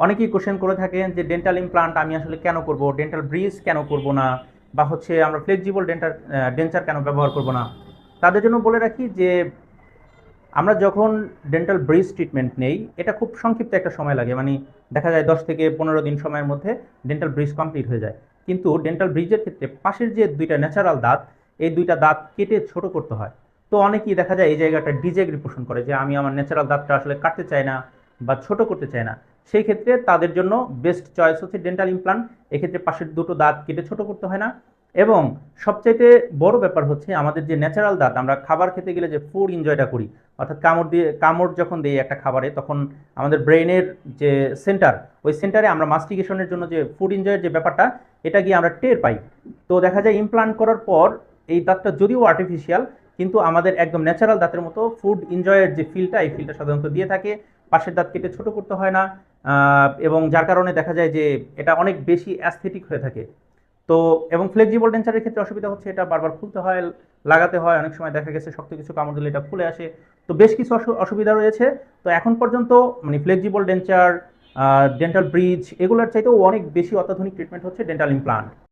অনেকেই কোশ্চেন করে থাকেন যে ডেন্টাল ইমপ্লান্ট আমি আসলে কেন করব, ডেন্টাল ব্রিজ কেন করব না, বা হচ্ছে আমরা ফ্লেক্সিবল ডেঞ্চার কেন ব্যবহার করব না। তাদের জন্য বলে রাখি যে আমরা যখন ডেন্টাল ব্রিজ ট্রিটমেন্ট নেই, এটা খুব সংক্ষিপ্ত একটা সময় লাগে, মানে দেখা যায় 10 থেকে 15 দিন সময়ের মধ্যে ডেন্টাল ব্রিজ কমপ্লিট হয়ে যায়। কিন্তু ডেন্টাল ব্রিজের ক্ষেত্রে পাশের যে দুইটা ন্যাচারাল দাঁত, এই দুইটা দাঁত কেটে ছোট করতে হয়। তো অনেকেই দেখা যায় এই জায়গাটা ডিজেগ্রি পোষণ করে যে আমি আমার ন্যাচারাল দাঁতটা আসলে কাটতে চাই না বা ছোট করতে চাই না। সেই ক্ষেত্রে তাদের জন্য বেস্ট চয়েস হচ্ছে ডেন্টাল ইমপ্লান্ট। এক্ষেত্রে পাশের দুটো দাঁত কেটে ছোট করতে হয় না। এবং সবচাইতে বড় ব্যাপার হচ্ছে আমাদের যে ন্যাচারাল দাঁত, আমরা খাবার খেতে গেলে যে ফুড এনজয়টা করি, অর্থাৎ কামড় যখন দিই একটা খাবারে, তখন আমাদের ব্রেইনের যে সেন্টার, ওই সেন্টারে আমরা মাস্টিকেশনের জন্য যে ফুড এনজয়ের যে ব্যাপারটা, এটা গিয়ে আমরা টের পাই। তো দেখা যায় ইমপ্লান্ট করার পর এই দাঁতটা যদিও আর্টিফিশিয়াল, কিন্তু আমাদের একদম ন্যাচারাল দাঁতের মতো ফুড এনজয়ের যে ফিলটা, এই ফিলটা সাধারণত দিয়ে থাকে। পাশের দাঁত কেটে ছোট করতে হয় না। এবং যার কারণে দেখা যায় যে এটা অনেক বেশি অ্যাস্থেটিক হয়ে থাকে। তো এবং ফ্লেক্সিবল ডেঞ্চারের ক্ষেত্রে অসুবিধা হচ্ছে এটা বারবার খুলতে হয়, লাগাতে হয়, অনেক সময় দেখা গেছে শক্ত কিছু কামড় দিলে এটা খুলে আসে। তো বেশ কিছু অসুবিধা রয়েছে। তো এখন পর্যন্ত মানে ফ্লেক্সিবল ডেঞ্চার, ডেন্টাল ব্রিজ এগুলোর চাইতেও অনেক বেশি অত্যাধুনিক ট্রিটমেন্ট হচ্ছে ডেন্টাল ইমপ্লান্ট।